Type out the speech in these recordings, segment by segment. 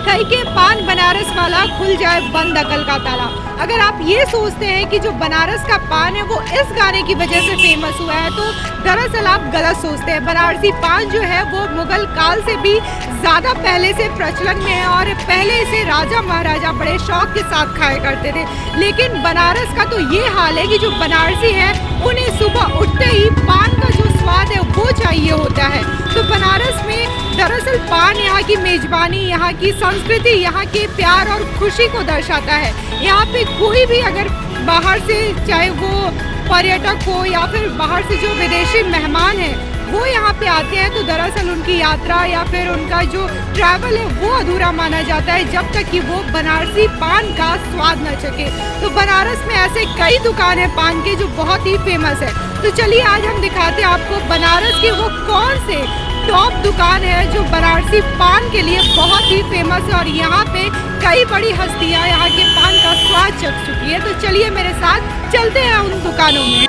कहीं के पान बनारस वाला खुल जाए बंद अकल का ताला। अगर आप ये सोचते हैं कि जो बनारस का पान है वो इस गाने की वजह से फेमस हुआ है तो दरअसल आप गलत सोचते हैं। बनारसी पान जो है वो मुगल काल से भी ज़्यादा पहले से प्रचलन में है और पहले इसे राजा महाराजा बड़े शौक के साथ खाया करते थे। लेकिन बनारस का तो ये हाल है कि जो बनारसी है उन्हें सुबह उठते ही पान का जो स्वाद है वो चाहिए होता है। तो बनारस में दरअसल पान यहाँ की मेजबानी, यहाँ की संस्कृति, यहाँ के प्यार और खुशी को दर्शाता है। यहाँ पे कोई भी अगर बाहर से, चाहे वो पर्यटक हो या फिर बाहर से जो विदेशी मेहमान हैं, वो यहाँ पे आते हैं तो दरअसल उनकी यात्रा या फिर उनका जो ट्रैवल है वो अधूरा माना जाता है जब तक कि वो बनारसी पान का स्वाद न चखे। तो बनारस में ऐसे कई दुकान है पान के जो बहुत ही फेमस है। तो चलिए आज हम दिखाते हैं आपको बनारस के वो कौन से टॉप दुकान है जो बनारसी पान के लिए बहुत ही फेमस है और यहाँ पे कई बड़ी हस्तियाँ यहाँ के पान का स्वाद चख चुकी है। तो चलिए मेरे साथ चलते हैं उन दुकानों में।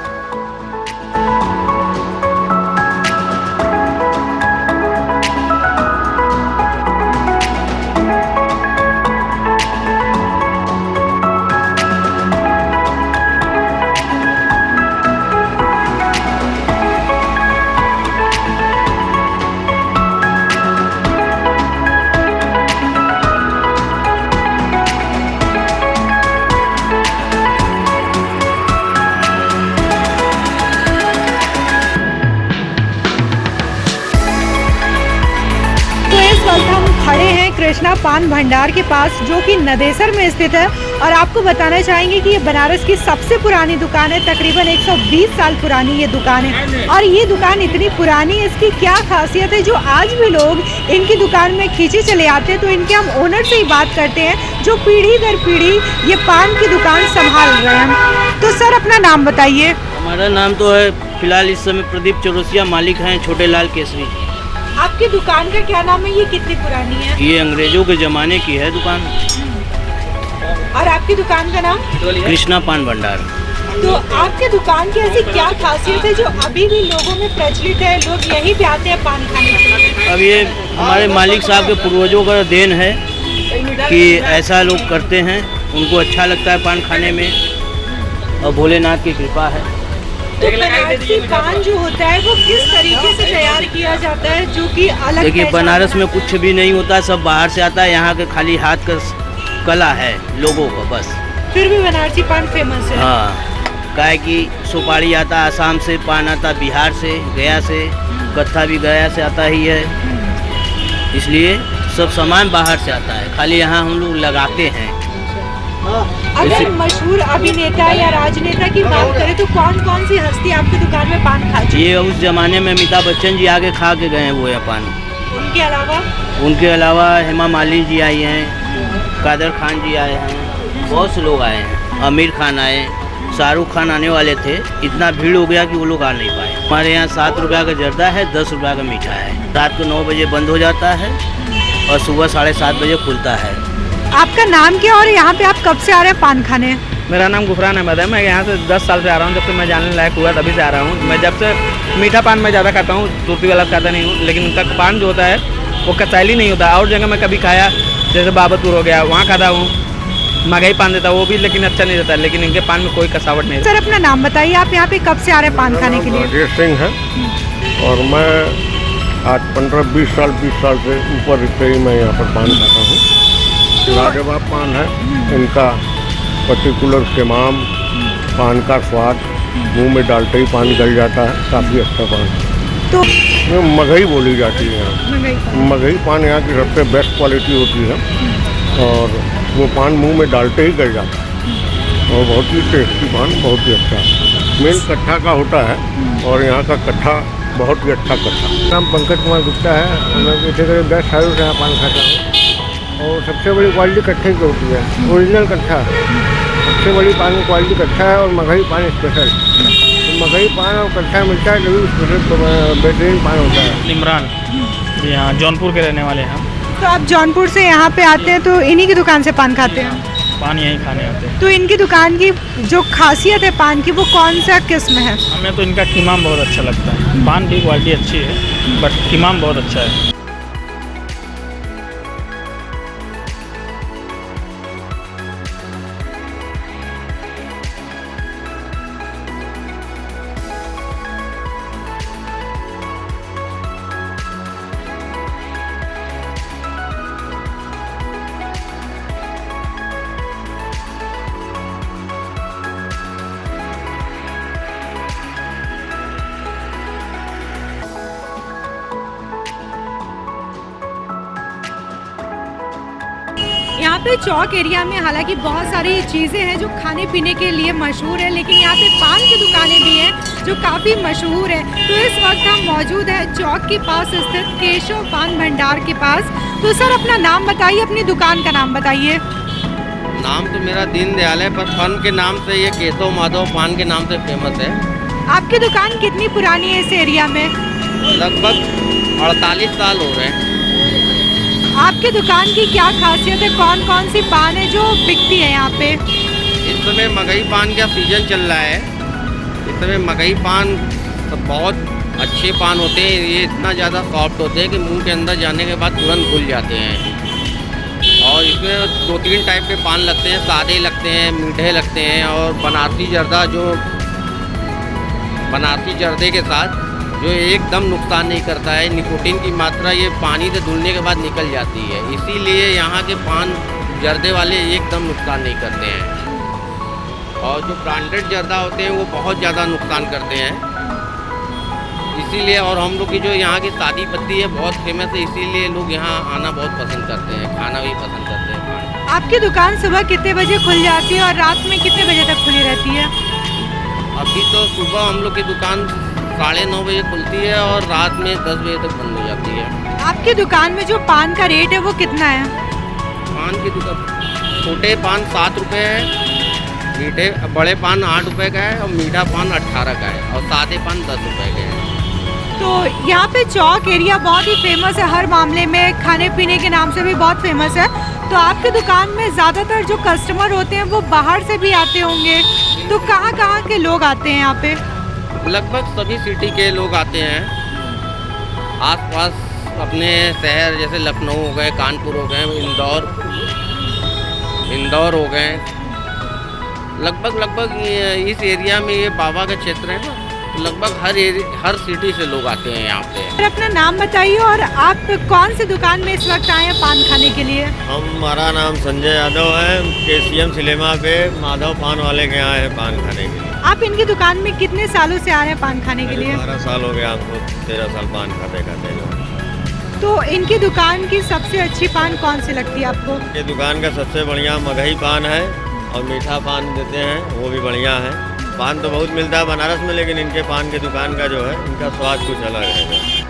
हम खड़े हैं कृष्णा पान भंडार के पास जो कि नदेसर में स्थित है और आपको बताना चाहेंगे कि ये बनारस की सबसे पुरानी दुकान है। तकरीबन 120 साल पुरानी ये दुकान है और ये दुकान इतनी पुरानी है, इसकी क्या खासियत है जो आज भी लोग इनकी दुकान में खींचे चले आते हैं। तो इनके हम ओनर से ही बात करते हैं जो पीढ़ी दर पीढ़ी ये पान की दुकान संभाल रहे हैं। तो सर अपना नाम बताइए। हमारा नाम तो है फिलहाल इस समय प्रदीप चौरसिया, मालिक हैं छोटे लाल केसरी। आपकी दुकान का क्या नाम है, ये कितनी पुरानी है? ये अंग्रेजों के ज़माने की है दुकान। और आपकी दुकान का नाम? कृष्णा पान भंडार। तो आपके दुकान की ऐसी क्या खासियत है जो अभी भी लोगों में प्रचलित है, लोग यहीं पे आते हैं पान खाने के लिए? अब ये हमारे मालिक साहब के पूर्वजों का देन है कि ऐसा लोग करते हैं, उनको अच्छा लगता है पान खाने में और भोलेनाथ की कृपा है। तो बनारसी पान जो होता है वो किस तरीके से तैयार किया जाता है जो कि अलग? देखिए बनारस में कुछ भी नहीं होता, सब बाहर से आता है। यहाँ के खाली हाथ का कला है लोगों का बस। फिर भी बनारसी पान फेमस है। हाँ, काहे कि सुपारी आता आसाम से, पान आता बिहार से, गया से, कत्था भी गया से आता ही है, इसलिए सब सामान बाहर से आता है, खाली यहाँ हम लोग लगाते हैं। अगर मशहूर अभिनेता या राजनेता की बात करें तो कौन कौन सी हस्ती आपकी दुकान में पान खा चुकी है? ये उस जमाने में अमिताभ बच्चन जी आके खा के गए हैं वो है पान। उनके अलावा हेमा मालिनी जी आई हैं, कादर खान जी आए हैं, बहुत से लोग आए हैं, आमिर खान आए, शाहरुख खान आने वाले थे। इतना भीड़ हो गया कि वो लोग आ नहीं पाए। हमारे यहाँ 7 रुपये का जर्दा है, 10 रुपये का मीठा है। रात को 9 बजे बंद हो जाता है और सुबह 7:30 बजे खुलता है। आपका नाम क्या और यहाँ पे आप कब से आ रहे हैं पान खाने? मेरा नाम गुफरान अहमद है। मैं यहाँ से 10 साल से आ रहा हूँ, जब से मैं जानने लायक हुआ तभी से आ रहा हूँ। मैं जब से मीठा पान मैं ज़्यादा खाता हूँ, सूरती वाला खाता नहीं हूँ, लेकिन उनका पान जो होता है वो कसाइली नहीं होता। और जगह मैं कभी खाया, जैसे बाबतपुर हो गया, वहाँ खाता हूँ, मगही पान देता वो भी, लेकिन अच्छा नहीं देता। लेकिन इनके पान में कोई कसावट नहीं। सर अपना नाम बताइए, आप यहाँ पे कब से आ रहे हैं पान खाने के लिए? राजेश सिंह है और मैं आज 15-20 साल से ऊपर से ही मैं यहाँ पर पान खाता हूँ। लाजवाब पान है इनका, पर्टिकुलर तमाम पान का स्वाद मुंह में डालते ही पान गल जाता है, काफ़ी अच्छा पान। तो मगही बोली जाती है यहाँ, मगही पान यहाँ की सबसे बेस्ट क्वालिटी होती है और वो पान मुंह में डालते ही गल जाता है और बहुत ही टेस्टी पान, बहुत ही अच्छा। मेन कट्ठा का होता है और यहाँ का कट्ठा बहुत ही अच्छा कट्ठा। नाम पंकज कुमार गुप्ता है, मैं इसी तरह 10 सालों से यहाँ पान खाता हूँ और सबसे बड़ी क्वालिटी कट्ठे की होती है, ओरिजिनल कट्ठा। सबसे बड़ी पान की क्वालिटी कट्ठा है और मगही पान स्पेशल। तो मगही पान और कट्ठा मिलता है तभी स्पेशल बेहतरीन पान होता है। इमरान जी, हाँ जौनपुर के रहने वाले हैं। तो आप जौनपुर से यहाँ पे आते हैं तो इन्हीं की दुकान से पान खाते हैं? पान यहीं खाने आते हैं। तो इनकी दुकान की जो खासियत है पान की वो कौन सा किस्म है? हमें तो इनका कीमाम बहुत अच्छा लगता है। पान की क्वालिटी अच्छी है बट कीमाम बहुत अच्छा है। पे चौक एरिया में हालांकि बहुत सारी चीज़ें हैं जो खाने पीने के लिए मशहूर है, लेकिन यहाँ पे पान की दुकानें भी हैं जो काफ़ी मशहूर है। तो इस वक्त हम मौजूद हैं चौक के पास स्थित केशव पान भंडार के पास। तो सर अपना नाम बताइए, अपनी दुकान का नाम बताइए। नाम तो मेरा दीन दयाल है, पर फन के नाम से ये केशव माधव पान के नाम से फेमस है। आपकी दुकान कितनी पुरानी है इस एरिया में? लगभग 48 साल हो रहे हैं। आपकी दुकान की क्या खासियत है, कौन कौन सी पान है जो बिकती है यहाँ पे? इस समय मकई पान का सीजन चल रहा है। इस समय मकई पान तो बहुत अच्छे पान होते हैं। ये इतना ज़्यादा सॉफ्ट होते हैं कि मुंह के अंदर जाने के बाद तुरंत घुल जाते हैं। और इसमें 2-3 टाइप के पान लगते हैं, सादे लगते हैं, मीठे लगते हैं, और बनारसी जर्दा जो बनारसी जर्दे के साथ जो एकदम नुकसान नहीं करता है। निकोटीन की मात्रा ये पानी से धुलने के बाद निकल जाती है, इसीलिए यहाँ के पान जर्दे वाले एकदम नुकसान नहीं करते हैं। और जो ब्रांडेड जर्दा होते हैं वो बहुत ज़्यादा नुकसान करते हैं, इसीलिए। और हम लोग की जो यहाँ की शादी पत्ती है बहुत फेमस है, इसीलिए लोग यहाँ आना बहुत पसंद करते हैं, खाना भी पसंद करते हैं पान। आपकी दुकान सुबह कितने बजे खुल जाती है और रात में कितने बजे तक खुली रहती है? अभी तो सुबह हम लोग की दुकान 9:30 बजे खुलती है और रात में 10 बजे तक बंद हो जाती है। आपकी दुकान में जो पान का रेट है वो कितना है? पान की दुकान छोटे पान 7 रुपये है, मीठे बड़े पान 8 रुपये का है, और मीठा पान 18 का है, और सादे पान 10 रुपये के हैं। तो यहाँ पे चौक एरिया बहुत ही फेमस है, हर मामले में खाने पीने के नाम से भी बहुत फेमस है। तो आपकी दुकान में ज़्यादातर जो कस्टमर होते हैं वो बाहर से भी आते होंगे, तो कहाँ कहाँ के लोग आते हैं यहाँ पे? लगभग सभी सिटी के लोग आते हैं। आसपास अपने शहर जैसे लखनऊ हो गए, कानपुर हो गए, इंदौर हो गए। लगभग इस एरिया में ये बाबा का क्षेत्र है ना, लगभग हर सिटी से लोग आते हैं यहाँ पे। सर अपना नाम बताइए और आप कौन सी दुकान में इस वक्त आए हैं पान खाने के लिए? हमारा नाम संजय यादव है, KCM सिनेमा पे माधव पान वाले के यहाँ है पान खाने के लिए। आप इनकी दुकान में कितने सालों से आ रहे हैं पान खाने के लिए? 12 साल हो गया हमको, 13 साल पान खाते खाते जो। तो इनकी दुकान की सबसे अच्छी पान कौन सी लगती है आपको? ये दुकान का सबसे बढ़िया मगही पान है, और मीठा पान देते हैं वो भी बढ़िया है। पान तो बहुत मिलता है बनारस में, लेकिन इनके पान की दुकान का जो है इनका स्वाद कुछ अलग है।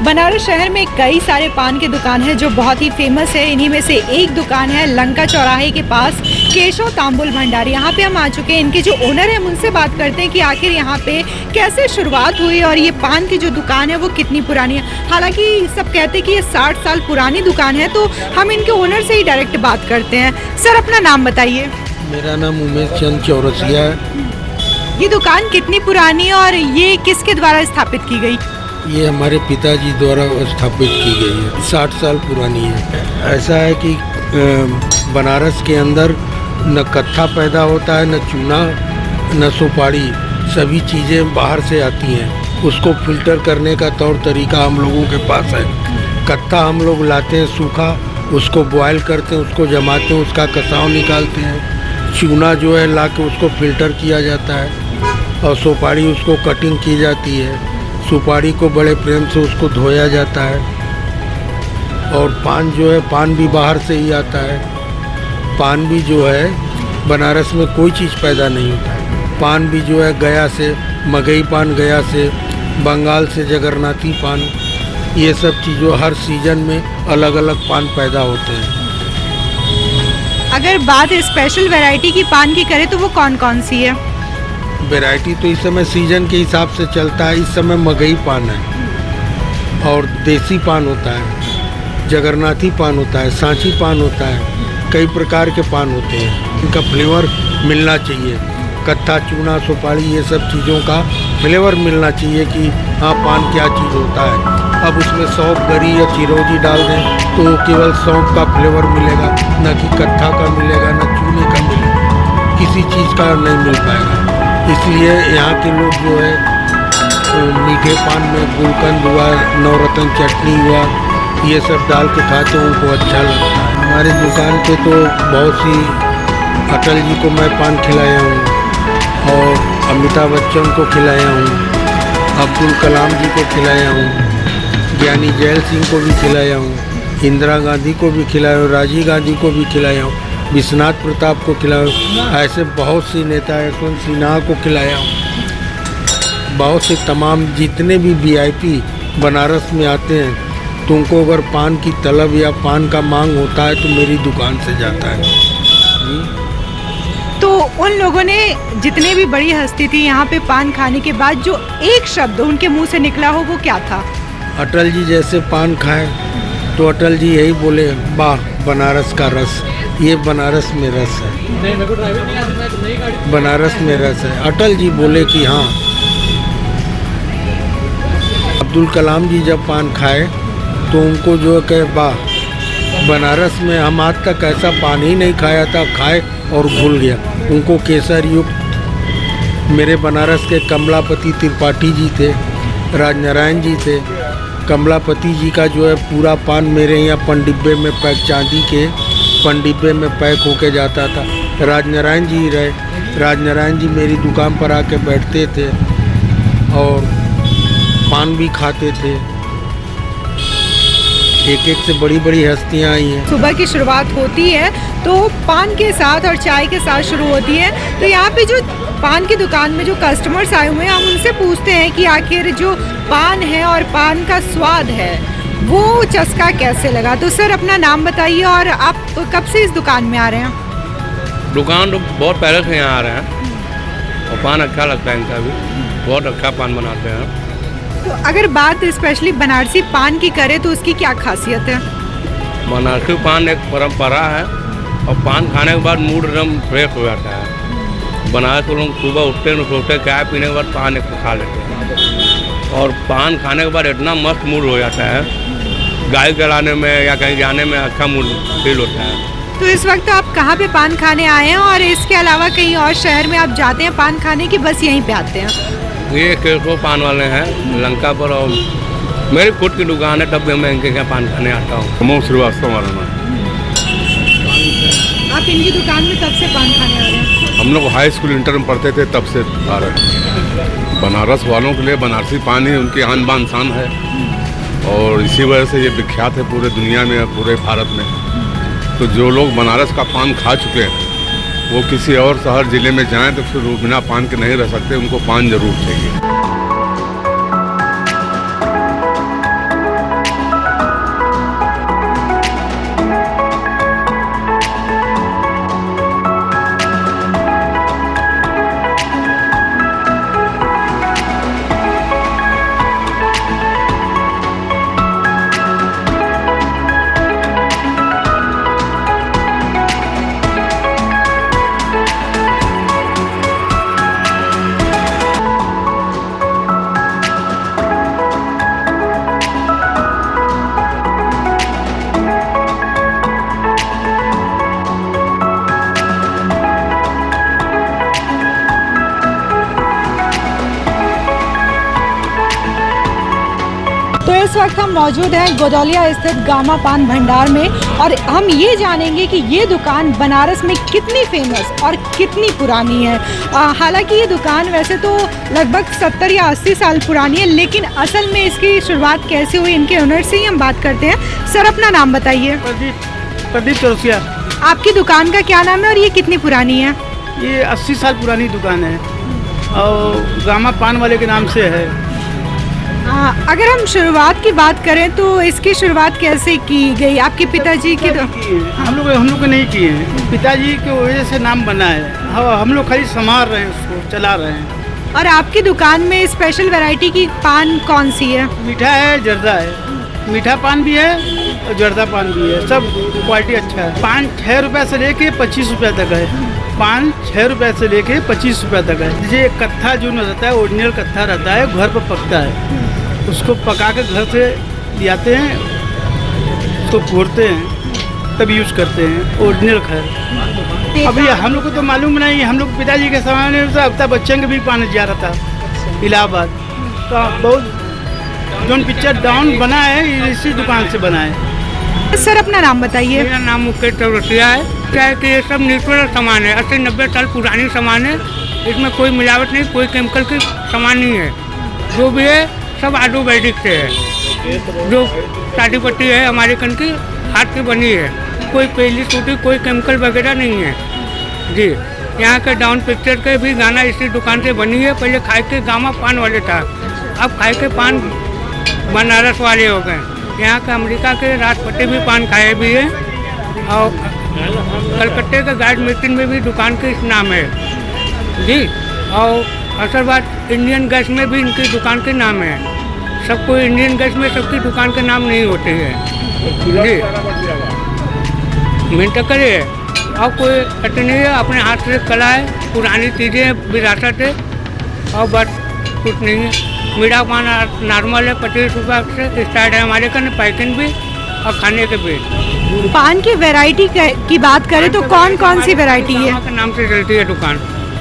बनारस शहर में कई सारे पान की दुकान है जो बहुत ही फेमस है। इन्हीं में से एक दुकान है लंका चौराहे के पास केशव तांबुल भंडार। यहाँ पे हम आ चुके हैं, इनके जो ओनर है उनसे बात करते हैं कि आखिर यहाँ पे कैसे शुरुआत हुई और ये पान की जो दुकान है वो कितनी पुरानी है। हालांकि सब कहते हैं कि ये 60 साल पुरानी दुकान है, तो हम इनके ओनर से ही डायरेक्ट बात करते हैं। सर अपना नाम बताइए। मेरा नाम उमेश चंद चौरसिया है। ये दुकान कितनी पुरानी है और ये किसके द्वारा स्थापित की गई? ये हमारे पिताजी द्वारा स्थापित की गई है, 60 साल पुरानी है। ऐसा है कि बनारस के अंदर न कत्था पैदा होता है, न चूना, न सुपारी, सभी चीज़ें बाहर से आती हैं। उसको फिल्टर करने का तौर तरीका हम लोगों के पास है। कत्था हम लोग लाते हैं सूखा, उसको बॉयल करते हैं, उसको जमाते हैं, उसका कसाव निकालते हैं। चूना जो है ला के उसको फिल्टर किया जाता है, और सुपारी उसको कटिंग की जाती है। सुपारी को बड़े प्रेम से उसको धोया जाता है। और पान जो है, पान भी बाहर से ही आता है। पान भी जो है बनारस में कोई चीज़ पैदा नहीं होता है। पान भी जो है गया से, मगही पान गया से, बंगाल से जगन्नाथी पान, ये सब चीज़ों हर सीजन में अलग अलग पान पैदा होते हैं। अगर बात स्पेशल वैरायटी की पान की करें तो वो कौन कौन सी है? वैरायटी तो इस समय सीजन के हिसाब से चलता है। इस समय मगही पान है, और देसी पान होता है, जगन्नाथी पान होता है, सांची पान होता है, कई प्रकार के पान होते हैं। इनका फ्लेवर मिलना चाहिए। कत्था, चूना, सुपारी, ये सब चीज़ों का फ्लेवर मिलना चाहिए कि हाँ पान क्या चीज़ होता है। अब उसमें सौंफ, गरी या चिरौंजी डाल दें तो केवल सौंफ का फ्लेवर मिलेगा, न कि कत्था का मिलेगा, न चूने का मिलेगा, किसी चीज़ का नहीं मिल पाएगा। इसलिए यहाँ के लोग जो है मीठे पान में गुलकंद हुआ, नवरत्न चटनी हुआ, ये सब डाल के खाते हैं, उनको अच्छा लगता है। हमारी दुकान पे तो बहुत सी अटल जी को मैं पान खिलाया हूँ और अमिताभ बच्चन को खिलाया हूँ, अब्दुल कलाम जी को खिलाया हूँ, ज्ञानी जैल सिंह को भी खिलाया हूँ, इंदिरा गांधी को भी खिलाया हूँ, राजीव गांधी को भी खिलाया हूँ, विश्वनाथ प्रताप को खिलाया हूँ, ऐसे बहुत सी नेता, यशवंत सिन्हा को खिलाया हूँ। बहुत से तमाम जितने भी वीआईपी बनारस में आते हैं तो उनको अगर पान की तलब या पान का मांग होता है तो मेरी दुकान से जाता है जी। तो उन लोगों ने, जितने भी बड़ी हस्ती थी यहाँ पे पान खाने के बाद जो एक शब्द उनके मुंह से निकला हो वो क्या था? अटल जी जैसे पान खाए तो अटल जी यही बोले, वाह बनारस का रस, ये बनारस में रस है, बनारस में रस है। अटल जी बोले कि हाँ। अब्दुल कलाम जी जब पान खाए तो उनको जो है कहे, वाह बनारस में हम आज तक ऐसा पान ही नहीं खाया था, खाए और घुल गया। उनको केसर युक्त मेरे बनारस के कमलापति त्रिपाठी जी थे, राजनारायण जी थे। कमलापति जी का जो है पूरा पान मेरे यहाँ पनडिब्बे में पैक, चांदी के पनडिब्बे में पैक होके जाता था। राजनारायण जी रहे, राजनारायण जी मेरी दुकान पर आके बैठते थे और पान भी खाते थे। एक एक से बड़ी बड़ी हस्तियाँ आई हैं। सुबह की शुरुआत होती है तो पान के साथ और चाय के साथ शुरू होती है। तो यहाँ पे जो पान की दुकान में जो कस्टमर्स आए हुए हैं, हम उनसे पूछते हैं कि आखिर जो पान है और पान का स्वाद है वो चस्का कैसे लगा। तो सर अपना नाम बताइए और आप कब से इस दुकान में आ रहे हैं? दुकान तो बहुत पहले से यहाँ आ रहे हैं और पान अच्छा लगता है इनका भी, बहुत अच्छा पान बनाते हैं। तो अगर बात स्पेशली बनारसी पान की करें तो उसकी क्या खासियत है? बनारसी पान एक परंपरा है और पान खाने के बाद मूड एकदम फ्रेश हो जाता है। बनारस के लोग सुबह उठते हैं, सोचते चाय पीने के बाद पान एक खा लेते हैं और पान खाने के बाद इतना मस्त मूड हो जाता है, गाड़ी चलाने में या कहीं जाने में अच्छा मूड फील होता है। तो इस वक्त आप कहाँ पे पान खाने आए हैं और इसके अलावा कहीं और शहर में आप जाते हैं पान खाने की, बस यहीं पे आते हैं? ये केसो पान वाले हैं लंका पर और मेरी खुद की दुकान है, तब भी मैं इनके यहाँ पान खाने आता हूँ। प्रमोद श्रीवास्तव हमारा नाम। आप इनकी दुकान में कब से पान खाने आ रहे हैं? हम लोग हाई स्कूल इंटर में पढ़ते थे तब से आ रहे हैं। बनारस वालों के लिए बनारसी पान ही उनकी आन बान शान है और इसी वजह से ये विख्यात है पूरे दुनिया में, पूरे भारत में। तो जो लोग बनारस का पान खा चुके हैं वो किसी और शहर ज़िले में जाएं तो फिर बिना पान के नहीं रह सकते, उनको पान जरूर चाहिए। तो इस वक्त हम मौजूद हैं गोदौलिया स्थित गामा पान भंडार में और हम ये जानेंगे कि ये दुकान बनारस में कितनी फेमस और कितनी पुरानी है। हालांकि ये दुकान वैसे तो लगभग 70 या 80 साल पुरानी है, लेकिन असल में इसकी शुरुआत कैसे हुई इनके ओनर से ही हम बात करते हैं। सर अपना नाम बताइए। प्रदीप चौरसिया। आपकी दुकान का क्या नाम है और ये कितनी पुरानी है? ये 80 साल पुरानी दुकान है और गामा पान वाले के नाम से है। अगर हम शुरुआत की बात करें तो इसकी शुरुआत कैसे की गई? आपके पिताजी के हम लोग नहीं किए हैं, पिताजी की वजह से नाम बना है। हम लोग खाली संभाल रहे हैं, उसको चला रहे हैं। और आपकी दुकान में स्पेशल वैरायटी की पान कौन सी है? मीठा है, जर्दा है। मीठा पान भी है और जर्दा पान भी है, सब क्वालिटी अच्छा है। पान 6 रुपये से लेके 25 रुपये तक है। पान 6 रुपये से लेके 25 रुपये तक है। जैसे कत्था जो रहता है, ओरिजिनल कत्था रहता है, घर पर पकता है, उसको पका के घर से ले आते हैं, उसको फोड़ते हैं, तब यूज़ करते हैं ओरिजिनल खैर। अभी हम लोग को तो मालूम नहीं, हम लोग पिताजी के समय में अमिताभ बच्चन के भी पान जा रहा था इलाहाबाद, तो बहुत जो पिक्चर डाउन बना है इसी दुकान से बना है। सर अपना नाम बताइए। मेरा नाम मुकेश चौरसिया है। क्या है कि ये सब नेचुरल सामान है, 80-90 साल पुरानी सामान है, इसमें कोई मिलावट नहीं, कोई केमिकल की सामान नहीं है। जो भी है सब आयुर्वेदिक से है। जो साड़ी पट्टी है हमारे कन की हाथ की बनी है, कोई पहली टूटी, कोई केमिकल वगैरह नहीं है जी। यहाँ के डाउन पिक्चर के भी गाना इसी दुकान से बनी है। पहले खाए के गामा पान वाले था, अब खाए के पान बनारस वाले हो गए। यहाँ का अमेरिका के राष्ट्रपति भी पान खाए भी है, और कलकत्ते के गार्ड मिशन में भी दुकान के इस नाम है जी। और असल बात इंडियन गैस में भी इनकी दुकान के नाम है। सबको इंडियन गैस में सबकी दुकान के नाम नहीं होते हैं जी। मिनट करे और कोई कट नहीं है, अपने हाथ से कला है, पुरानी चीज़ें विरासत है, और बस कुछ नहीं है। मीठा पान नॉर्मल है, 25 रुपये से स्टार्ट है हमारे का, पैकिंग भी और खाने के भी। पान की वैरायटी की बात करें तो कौन कौन सी वैरायटी है? के नाम से चलती है दुकान,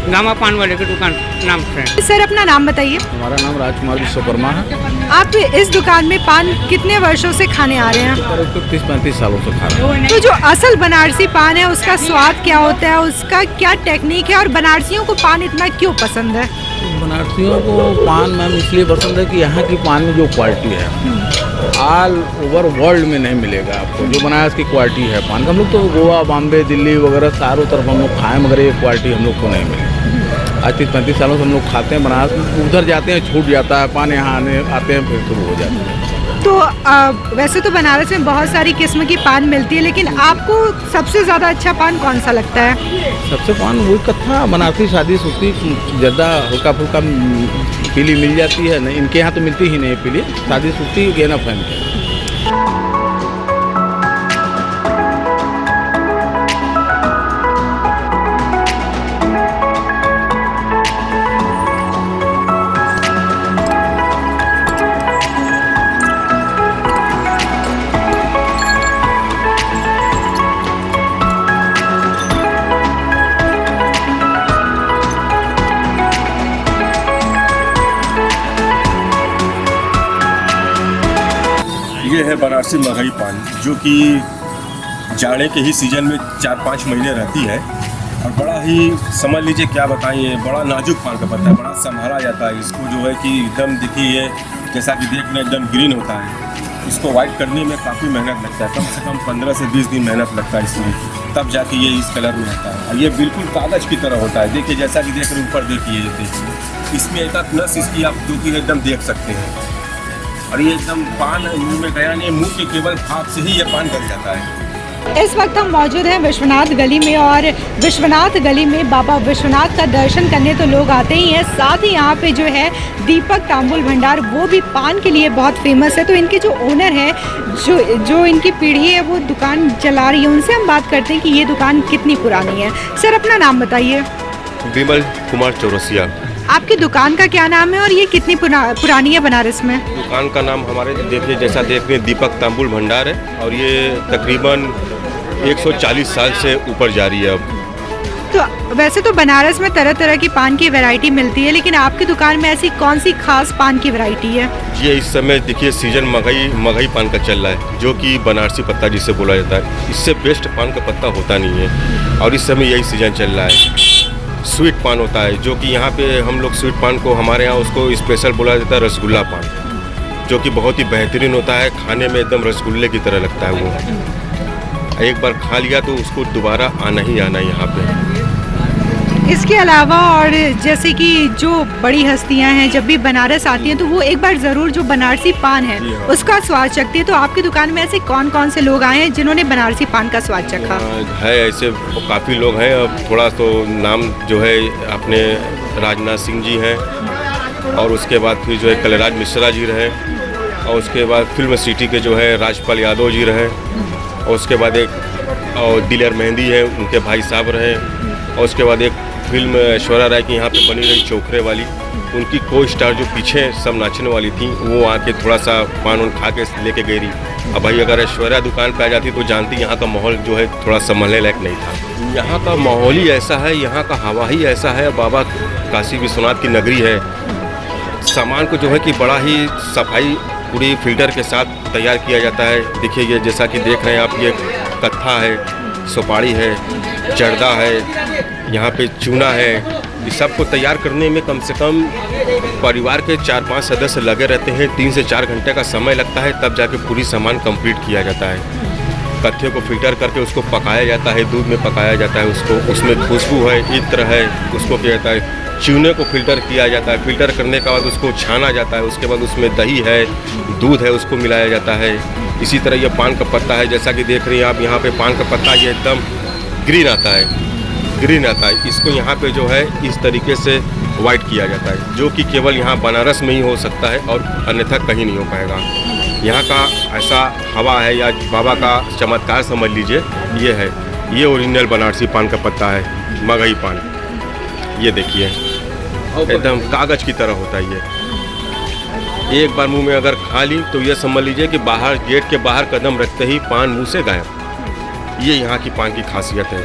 गामा पान वाले की दुकान नाम से। सर अपना नाम बताइए। हमारा नाम राजकुमार विश्वकर्मा है। आप इस दुकान में पान कितने वर्षों से खाने आ रहे हैं? 30-35 सालों से खा रहे हैं। तो जो असल बनारसी पान है उसका स्वाद क्या होता है, उसका क्या टेक्निक है, और बनारसियों को पान इतना क्यों पसंद है? बनारसियों को पान मैम इसलिए पसंद है कि यहाँ की पान में जो क्वालिटी है ऑल ओवर वर्ल्ड में नहीं मिलेगा आपको। जो बनारस की क्वालिटी है पान का, हम लोग तो गोवा, बॉम्बे, दिल्ली वगैरह चारों तरफ हम लोग खाएँ, मगर ये क्वालिटी हम लोग को नहीं मिली। आज 30-35 सालों से हम लोग खाते हैं बनारस में, उधर जाते हैं छूट जाता है पान, यहाँ आते हैं फिर शुरू हो जाता है। तो वैसे तो बनारस में बहुत सारी किस्म की पान मिलती है, लेकिन आपको सबसे ज़्यादा अच्छा पान कौन सा लगता है? सबसे पान वही कत्था, बनारसी, शादी सूती, ज़्यादा हल्का फुल्का पीली मिल जाती है। नहीं, इनके यहाँ तो मिलती ही नहीं पीली, शादी सूती गेना फैन के। ये है बनारसी मगही पान, जो कि जाड़े के ही सीज़न में 4-5 महीने रहती है, और बड़ा ही समझ लीजिए क्या बताइए, बड़ा नाजुक पान का पत्ता है, बड़ा संभाला जाता है इसको, जो है कि एकदम देखिए जैसा कि देखने एकदम ग्रीन होता है। इसको वाइट करने में काफ़ी मेहनत लगता है, कम से कम 15 से 20 दिन मेहनत लगता है इसमें, तब जाके ये इस कलर में आता है। और ये बिल्कुल कागज़ की तरह होता है, देखिए जैसा कि देख रहे ऊपर देखिए, इसमें एक नस इसकी आप जो कि एकदम देख सकते हैं। और ये एकदम पान मुंह में गया नहीं, मुंह के केवल भाप से ही ये पान गल जाता है। इस वक्त हम मौजूद हैं विश्वनाथ गली में, और विश्वनाथ गली में बाबा विश्वनाथ का दर्शन करने तो लोग आते ही हैं, साथ ही यहाँ पे जो है दीपक तांबुल भंडार, वो भी पान के लिए बहुत फेमस है। तो इनके जो ओनर है, जो इनकी पीढ़ी है वो दुकान चला रही है, उनसे हम बात करते हैं कि ये दुकान कितनी पुरानी है। सर अपना नाम बताइए। विमल कुमार चौरसिया। आपकी दुकान का क्या नाम है और ये कितनी पुरानी है बनारस में? दुकान का नाम हमारे देखिए जैसा देख रहे हैं दीपक तांबुल भंडार है, और ये तकरीबन 140 साल से ऊपर जारी है अब। तो वैसे तो बनारस में तरह तरह की पान की वैरायटी मिलती है, लेकिन आपकी दुकान में ऐसी कौन सी खास पान की वैरायटी है? ये इस समय देखिए सीजन मगही पान का चल रहा है, जो कि बनारसी पत्ता जिसे बोला जाता है। इससे बेस्ट पान का पत्ता होता नहीं है, और इस समय यही सीजन चल रहा है। स्वीट पान होता है, जो कि यहाँ पे हम लोग स्वीट पान को, हमारे यहाँ उसको स्पेशल बोला जाता है रसगुल्ला पान, जो कि बहुत ही बेहतरीन होता है, खाने में एकदम रसगुल्ले की तरह लगता है वो। एक बार खा लिया तो उसको दोबारा आना ही आना यहाँ पे। इसके अलावा और जैसे कि जो बड़ी हस्तियां हैं जब भी बनारस आती हैं तो वो एक बार ज़रूर जो बनारसी पान है उसका स्वाद चखती है। तो आपकी दुकान में ऐसे कौन कौन से लोग आए हैं जिन्होंने बनारसी पान का स्वाद चखा है? ऐसे काफ़ी लोग हैं, अब थोड़ा तो नाम जो है अपने राजनाथ सिंह जी हैं, और उसके बाद फिर जो है कलराज मिश्रा जी रहे, और उसके बाद फिल्म सिटी के जो है राजपाल यादव जी रहे, और उसके बाद एक और दिलेर मेहंदी है, उनके भाई साहब रहे, और उसके बाद एक फिल्म ऐश्वर्या राय की यहाँ पे बनी रही चोखरे वाली, उनकी को स्टार जो पीछे सब नाचने वाली थी वो आके थोड़ा सा पान उन खा के लेके गई रही। अब भाई अगर ऐश्वर्या दुकान पे आ जाती तो जानती यहाँ का माहौल जो है थोड़ा संभलने लायक नहीं था। यहाँ का माहौल ही ऐसा है, यहाँ का हवा ही ऐसा है, बाबा काशी विश्वनाथ की नगरी है। सामान को जो है कि बड़ा ही सफाई पूरी फिल्टर के साथ तैयार किया जाता है। देखिए ये जैसा कि देख रहे हैं आप, ये कत्था है, सुपारी है, जर्दा है, यहाँ पे चूना है। इस सब को तैयार करने में कम से कम परिवार के 4-5 सदस्य लगे रहते हैं। 3 से 4 घंटे का समय लगता है, तब जाके पूरी सामान कंप्लीट किया जाता है। कत्थे को फिल्टर करके उसको पकाया जाता है, दूध में पकाया जाता है उसको, उसमें खुशबू है, इत्र है, उसको किया जाता है। चूने को फिल्टर किया जाता है, फिल्टर करने के बाद उसको छाना जाता है, उसके बाद उसमें दही है, दूध है, उसको मिलाया जाता है। इसी तरह ये पान का पत्ता है, जैसा कि देख रही हैं आप, यहाँ पे पान का पत्ता ये एकदम ग्रीन आता है, ग्रीन आता है। इसको यहाँ पे जो है इस तरीके से वाइट किया जाता है, जो कि केवल यहाँ बनारस में ही हो सकता है और अन्यथा कहीं नहीं हो पाएगा। यहाँ का ऐसा हवा है या बाबा का चमत्कार समझ लीजिए, ये है, ये ओरिजिनल बनारसी पान का पत्ता है, मगही पान। ये देखिए एकदम कागज की तरह होता है ये। एक बार मुंह में अगर खा ली तो ये समझ लीजिए कि बाहर गेट के बाहर कदम रखते ही पान मुंह से गायब। ये यहाँ की पान की खासियत है।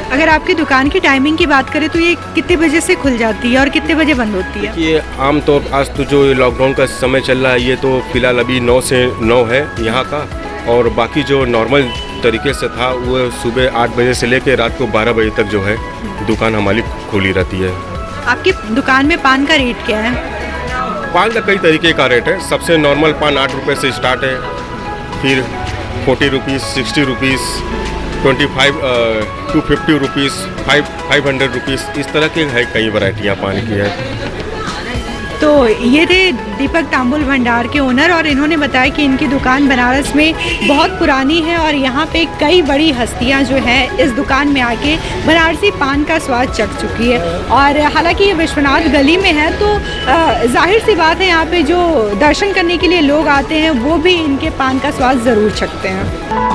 अगर आपकी दुकान की टाइमिंग की बात करें तो ये कितने बजे से खुल जाती है और कितने बजे बंद होती है? ये आमतौर आज तो जो लॉकडाउन का समय चल रहा है, ये तो फिलहाल अभी 9 से 9 है यहाँ का, और बाकी जो नॉर्मल तरीके से था वो सुबह 8 बजे से लेकर रात को 12 बजे तक जो है दुकान हमारी खुली रहती है। आपकी दुकान में पान का रेट क्या है? पान का कई तरीके का रेट है। सबसे नॉर्मल पान 8 रुपये से स्टार्ट है, फिर 40 रुपीज़, 60 रुपीज़, 25 250 रुपीज़, 500 रुपीज़, इस तरह के है, कई वैरायटियाँ पान की है। तो ये थे दीपक तांबुल भंडार के ओनर, और इन्होंने बताया कि इनकी दुकान बनारस में बहुत पुरानी है और यहाँ पे कई बड़ी हस्तियाँ जो हैं इस दुकान में आके बनारसी पान का स्वाद चख चुकी है। और हालांकि ये विश्वनाथ गली में है तो जाहिर सी बात है, यहाँ पे जो दर्शन करने के लिए लोग आते हैं वो भी इनके पान का स्वाद ज़रूर चखते हैं।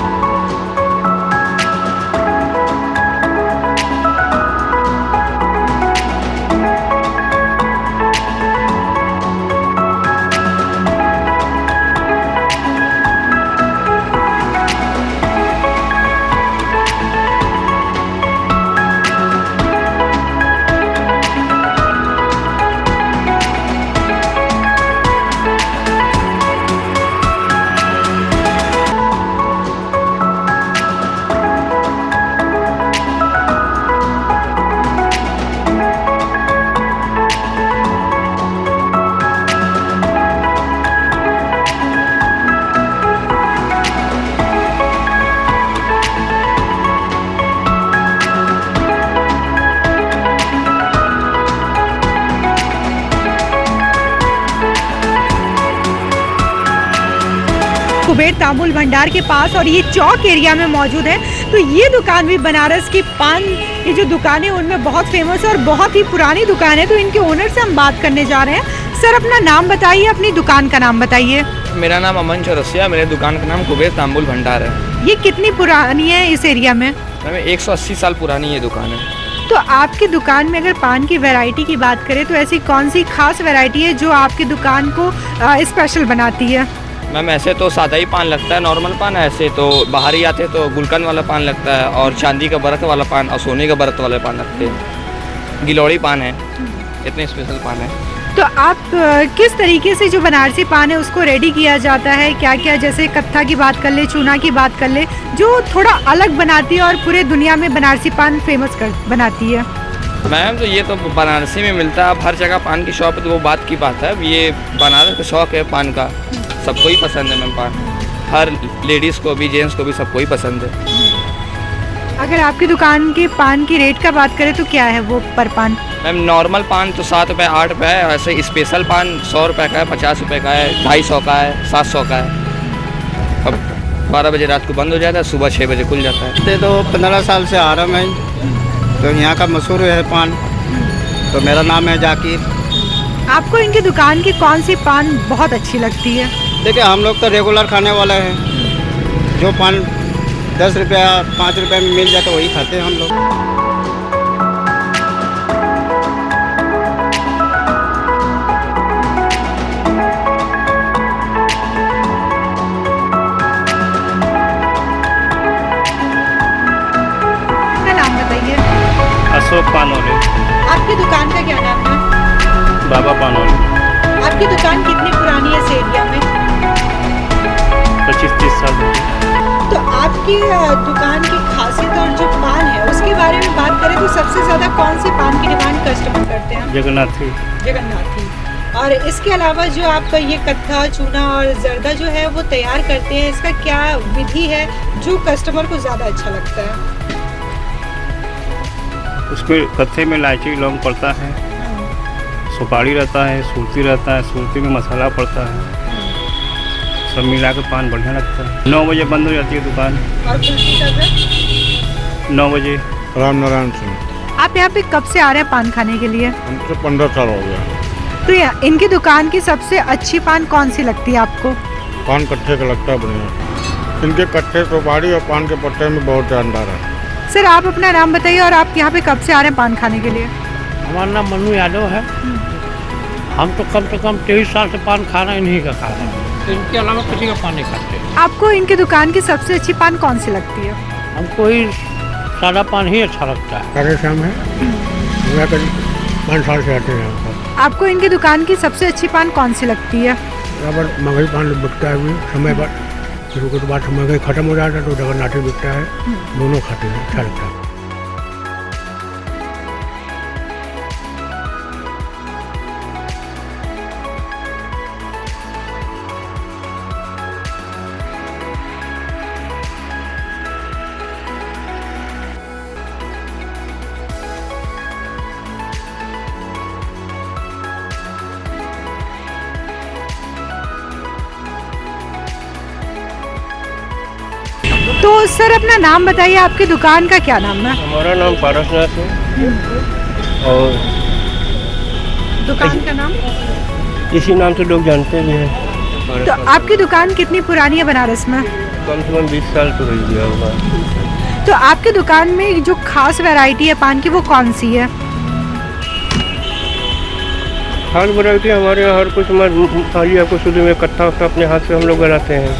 कुबेर तांबुल भंडार के पास और ये चौक एरिया में मौजूद है। तो ये दुकान भी बनारस की पान की जो दुकान है उनमें बहुत फेमस है और बहुत ही पुरानी दुकान है। तो इनके ओनर से हम बात करने जा रहे हैं। सर अपना नाम बताइए, अपनी दुकान का नाम बताइए। मेरा नाम अमन चौरसिया, मेरे दुकान का नाम कुबेर तांबुल भंडार है। ये कितनी पुरानी है इस एरिया में? मैम 180 साल पुरानी ये दुकान है। तो आपकी दुकान में अगर पान की वैरायटी की बात करें तो ऐसी कौन सी खास वैरायटी है जो आपकी दुकान को स्पेशल बनाती है? मैम ऐसे तो सादा ही पान लगता है, नॉर्मल पान। ऐसे तो बाहर ही आते तो गुलकंद वाला पान लगता है, और चांदी का बरत वाला पान और सोने का बरत वाले पान लगते हैं। गिलोड़ी पान है, इतने स्पेशल पान है। तो आप किस तरीके से जो बनारसी पान है उसको रेडी किया जाता है? क्या क्या, जैसे कत्था की बात कर ले, चूना की बात कर ले, जो थोड़ा अलग बनाती है और पूरे दुनिया में बनारसी पान फेमस बनाती है? मैम तो ये तो बनारसी में मिलता है, अब हर जगह पान की शॉप है तो वो बात की बात है। ये बनारस का शौक है पान का, सबको ही पसंद है मैम पान, हर लेडीज़ को भी जेंट्स को भी सबको ही पसंद है। अगर आपकी दुकान के पान की रेट का बात करें तो क्या है वो पर पान? मैम नॉर्मल पान तो 7 रुपये 8 रुपये है, ऐसे स्पेशल पान 100 रुपये का है, 50 रुपये का है, 250 का है, 700 का है। अब 12 बजे रात को बंद हो जाता है, सुबह 6 बजे खुल जाता है। तो 15 साल से आ रहा मैं, तो यहाँ का मशहूर है पान। तो मेरा नाम है जाकिर, आपको इनकी दुकान की कौन सी पान बहुत अच्छी लगती है? देखिए हम लोग तो रेगुलर खाने वाले हैं, जो पान 10 रुपया 5 रुपये में मिल जाए तो वही खाते हैं हम लोग। अशोक पानोले। आपकी दुकान का क्या नाम है? बाबा पानोले। आपकी दुकान कितनी पुरानी है इस एरिया में? 25-30 साल। तो आपकी दुकान की खासियत और जो पान है उसके बारे में बात करें तो सबसे ज़्यादा कौन सी पान की डिमांड कस्टमर करते हैं? जगन्नाथी। जगन्नाथी। और इसके अलावा जो आपका ये कत्था, चूना और जर्दा जो है वो तैयार करते हैं, इसका क्या विधि है जो कस्टमर को ज़्यादा अच्छा लगता है? उसमें कत्थे में इलायची लौंग पड़ता है, सुपारी रहता है, सुरती रहता है, सुरती में मसाला पड़ता है, सब मिला के पान बढ़िया लगता है। 9 बजे बंद हो जाती है दुकान। और कुल्फी कब? 9 बजे। राम नारायण सिंह। आप यहाँ पे कब से आ रहे हैं पान खाने के लिए? हमसे 15 साल हो गया। तो इनकी दुकान की सबसे अच्छी पान कौन सी लगती है आपको? पान कट्टे का लगता है बढ़िया। इनके कट्टे, सुपारी और पान के पत्ते में बहुत जानदार है। सर आप अपना नाम बताइए और आप यहाँ पे कब से आ रहे हैं पान खाने के लिए? हमारा नाम मनु यादव है। हम तो कम से कम 23 साल से पान खाना इन्हीं का खा रहे हैं, इनके अलावा किसी का पान नहीं खाते। आपको इनकी दुकान की सबसे अच्छी पान कौन सी लगती है? हमको ही सादा पान ही अच्छा लगता है। अरे शाम है, मैं करीब 5 साल से आते हैं। आपको इनकी दुकान की सबसे अच्छी पान कौन सी लगती है? यहाँ पर मगही पान बिकता है समय पर, फिर उसके बाद मगही खत्म हो जाता है तो जगन्नाथी बिकता है, दोनों खाते हैं, अच्छा लगता है। तो सर अपना नाम बताइए, आपकी दुकान का क्या नाम है? हमारा नाम पारसनाथ है और दुकान का नाम? इसी नाम से लोग जानते भी हैं। तो आपकी दुकान कितनी पुरानी है बनारस में? कम से कम 20 साल तो हो गया होगा। तो आपकी दुकान में जो खास वैरायटी है पान की वो कौन सी है? हर वैरायटी हमारे यहाँ हर कुछ खाली आपको शुरू में कट्टा वट्टा अपने हाथ से हम लोग बनाते हैं।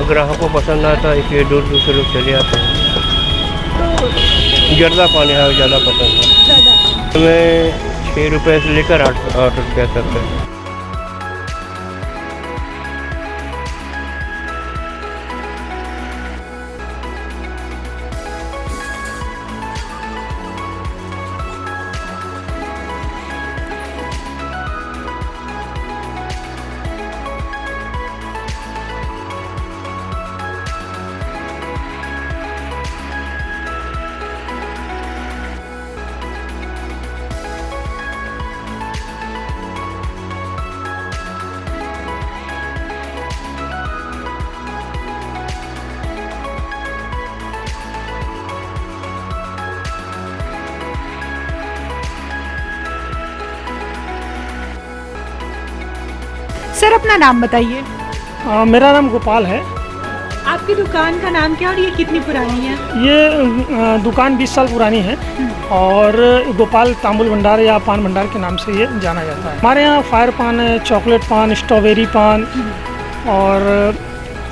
ग्राहकों को पसंद आता है इसलिए दूर दूर से लोग चले आते हैं। जर्दा पान यहाँ ज़्यादा पसंद है। हमें 6 रुपये से लेकर 8 रुपये तक है। सर अपना नाम बताइए। मेरा नाम गोपाल है। आपकी दुकान का नाम क्या और ये कितनी पुरानी है? ये दुकान 20 साल पुरानी है और गोपाल तांबुल भंडार या पान भंडार के नाम से ये जाना जाता है। हमारे यहाँ फायर पान है, चॉकलेट पान, स्ट्रॉबेरी पान और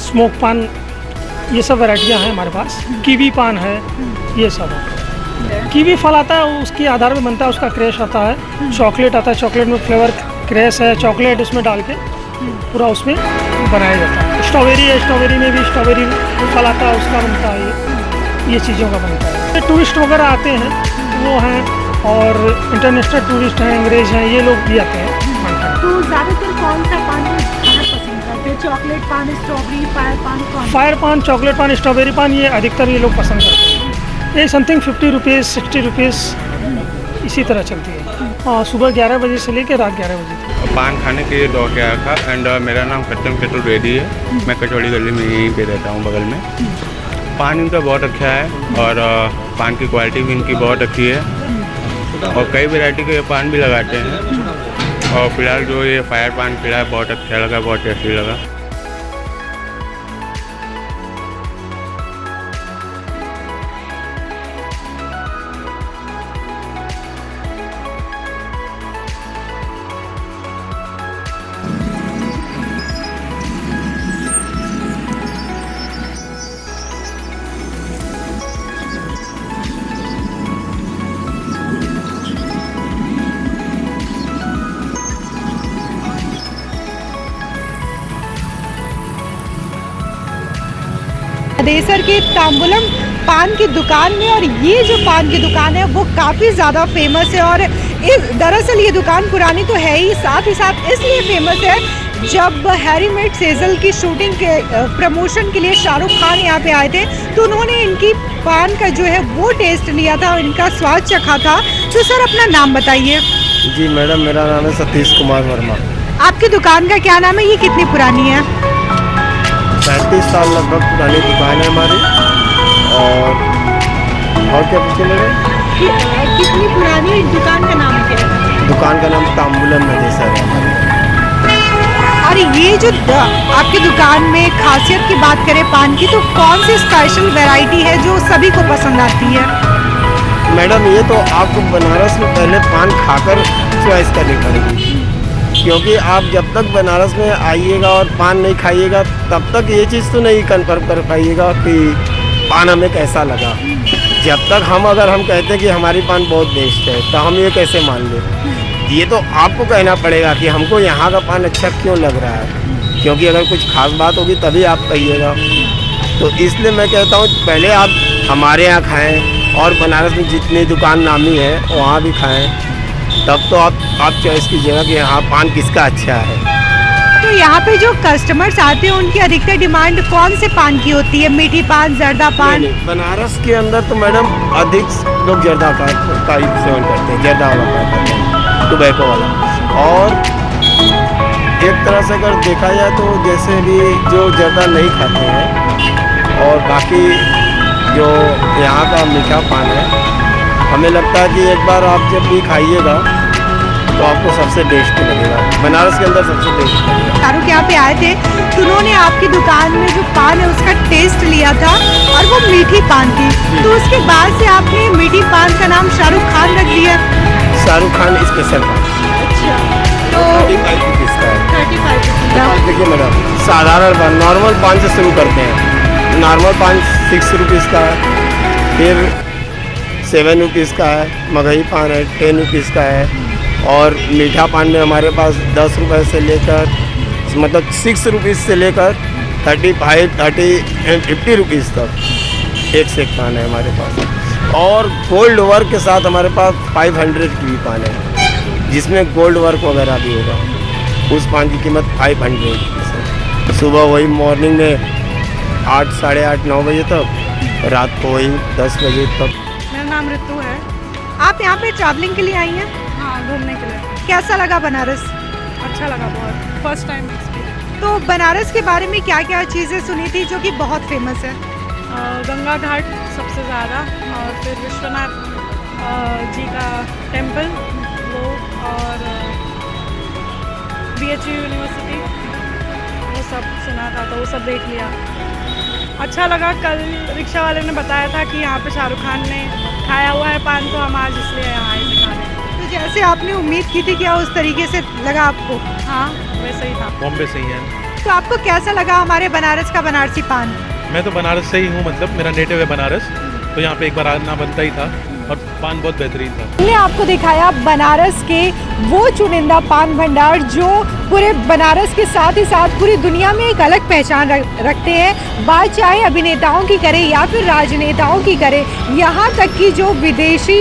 स्मोक पान, ये सब वैरायटियाँ हैं हमारे पास। कीवी पान है, ये सब है। कीवी फल आता है, उसके आधार पर बनता है, उसका क्रैश आता है। चॉकलेट आता है, चॉकलेट में फ्लेवर क्रैश है, चॉकलेट उसमें डाल के पूरा उसमें बनाया जाता है। स्ट्रॉबेरी है, स्ट्रॉबेरी में भी स्ट्रॉबेरी फल आता है, उसका बनता है। ये चीज़ों का बनता है। टूरिस्ट वगैरह आते हैं वो हैं और इंटरनेशनल टूरिस्ट हैं, अंग्रेज हैं, ये लोग भी आते हैं। तो ज़्यादातर कौन सा पान खाना पसंद करते हैं? चॉकलेट पान, स्ट्रॉबेरी, फायर पान कौन? फायर पान, चॉकलेट पान, स्ट्रॉबेरी पान, ये अधिकतर ये लोग पसंद करते हैं। ये समथिंग 50 रुपीज़ 60 रुपीज़ इसी तरह चलती है। सुबह 11 बजे से लेकर रात 11 बजे तक। पान खाने के लिए दौड़ के आया था एंड मेरा नाम कच्चम चतुर्वेदी है। मैं कचौड़ी गली में यहीं पे रहता हूँ बगल में। पान इनका बहुत अच्छा है और पान की क्वालिटी भी इनकी बहुत अच्छी है और कई वैरायटी के पान भी लगाते हैं। और फिलहाल जो ये फायर पान खिला है बहुत अच्छा लगा, बहुत टेस्टी लगा। देसर के तांबुलम पान की दुकान में, और ये जो पान की दुकान है वो काफ़ी ज़्यादा फेमस है। और दरअसल ये दुकान पुरानी तो है ही, साथ इसलिए फेमस है जब हैरी मेट सेजल की शूटिंग के प्रमोशन के लिए शाहरुख खान यहाँ पे आए थे तो उन्होंने इनकी पान का जो है वो टेस्ट लिया था और इनका स्वाद चखा था। तो सर अपना नाम बताइए। जी मैडम, मेरा नाम है सतीश कुमार वर्मा। आपकी दुकान का क्या नाम है, ये कितनी पुरानी है? 35 साल लगभग पुरानी दुकान है हमारी। और क्या पूछे मेरे? कितनी पुरानी दुकान का नाम क्या है? दुकान का नाम तांबुलम नदेसर है हमारी। और ये जो आपकी दुकान में खासियत की बात करें पान की, तो कौन सी स्पेशल वैरायटी है जो सभी को पसंद आती है? मैडम ये तो आपको बनारस में पहले पान खाकर चॉइस करनी पड़ेगी, क्योंकि आप जब तक बनारस में आइएगा और पान नहीं खाइएगा तब तक ये चीज़ तो नहीं कंफर्म कर पाइएगा कि पान हमें कैसा लगा। जब तक अगर हम कहते हैं कि हमारी पान बहुत बेस्ट है तो हम ये कैसे मान लें? ये तो आपको कहना पड़ेगा कि हमको यहाँ का पान अच्छा क्यों लग रहा है, क्योंकि अगर कुछ खास बात होगी तभी आप कहिएगा। तो इसलिए मैं कहता हूँ पहले आप हमारे यहाँ खाएँ और बनारस में जितनी दुकान नामी है वहाँ भी खाएँ, तब तो आप चॉइस कीजिएगा कि हाँ पान किसका अच्छा है। तो यहाँ पे जो कस्टमर्स आते हैं उनकी अधिकतर डिमांड कौन से पान की होती है? मीठी पान, जर्दा पान? नहीं, बनारस के अंदर तो मैडम अधिक लोग जर्दा का सेवन करते हैं, जर्दा वाला पान करते हैं, टोबैको वाला। और एक तरह से अगर देखा जाए तो जैसे भी जो जर्दा नहीं खाते हैं और बाकी जो यहाँ का मीठा पान है, हमें लगता है कि एक बार आप जब भी खाइएगा तो आपको सबसे बेस्ट लगेगा, बनारस के अंदर सबसे बेस्ट लगेगा। शाहरुख यहाँ पे आए थे तो उन्होंने आपकी दुकान में जो पान है उसका टेस्ट लिया था और वो मीठी पान थी, तो उसके बाद से आपने मीठी पान का नाम शाहरुख खान रख दिया। शाहरुख खान स्पेशल पान। अच्छा, तो 35 रुपीज़ का है। 35 रुपीज़। देखिए मैडम, साधारण पान नॉर्मल पान से शुरू करते हैं। नॉर्मल पान 6 रुपीज़ का है, फिर 7 रुपीज़ का है, मगही पान है 10 रुपीज़ का है, और मीठा पान में हमारे पास 10 रुपये से लेकर मतलब 6 रुपीज़ से लेकर 35, 30 एंड 50 रुपीज़ तक एक से एक पान है हमारे पास। और गोल्ड वर्क के साथ हमारे पास 500 की भी पान है, जिसमें गोल्ड वर्क वगैरह भी होगा। उस पान की कीमत 500 है। सुबह वही मॉर्निंग में 8, साढ़े 8, 9 बजे तक, रात को वही 10 बजे तक। मेरा नाम ऋतु है। आप यहाँ पे ट्रैवलिंग के लिए आई हैं? हाँ, घूमने के लिए। कैसा लगा बनारस? अच्छा लगा बहुत, फर्स्ट टाइम एक्सपीरियंस। तो बनारस के बारे में क्या क्या चीज़ें सुनी थी जो कि बहुत फेमस है? गंगा घाट सबसे ज़्यादा, और फिर विश्वनाथ जी का टेम्पल वो, और BHU यूनिवर्सिटी, वो सब सुना था तो वो सब देख लिया। अच्छा लगा। कल रिक्शा वाले ने बताया था कि यहाँ पे शाहरुख खान ने खाया हुआ है पान, तो हम आज इसलिए यहाँ आए थे खाने। तो जैसे आपने उम्मीद की थी क्या उस तरीके से लगा आपको? हाँ, वैसे ही था। बॉम्बे से ही है। तो आपको कैसा लगा हमारे बनारस का बनारसी पान? मैं तो बनारस से ही हूँ, मतलब मेरा नेटिव है बनारस, तो यहाँ पे एक बार आना बनता ही था, और पान बहुत बेहतरीन था। मैंने आपको दिखाया बनारस के वो चुनिंदा पान भंडार जो पूरे बनारस के साथ ही साथ पूरी दुनिया में एक अलग पहचान रखते हैं। बात चाहे अभिनेताओं की करें या फिर राजनेताओं की करें, यहाँ तक कि जो विदेशी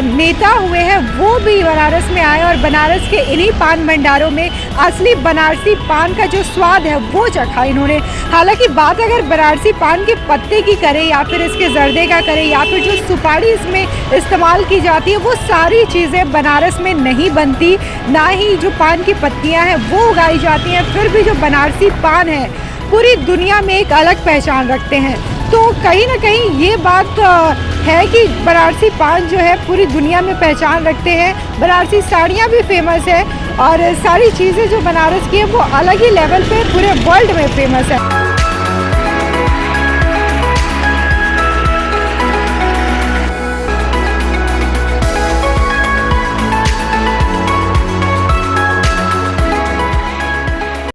नेता हुए हैं वो भी बनारस में आए और बनारस के इन्हीं पान भंडारों में असली बनारसी पान का जो स्वाद है वो चखा इन्होंने। हालांकि बात अगर बनारसी पान के पत्ते की करें या फिर इसके जर्दे का करें या फिर जो सुपारी इसमें इस्तेमाल की जाती है, वो सारी चीज़ें बनारस में नहीं बनती, ना ही जो पान की पत्तियां हैं वो उगाई जाती हैं। फिर भी जो बनारसी पान है पूरी दुनिया में एक अलग पहचान रखते हैं। तो कहीं ना कहीं ये बात है कि बनारसी पान जो है पूरी दुनिया में पहचान रखते हैं। बनारसी साड़ियाँ भी फेमस है और सारी चीज़ें जो बनारस की है वो अलग ही लेवल पे पूरे वर्ल्ड में फेमस है।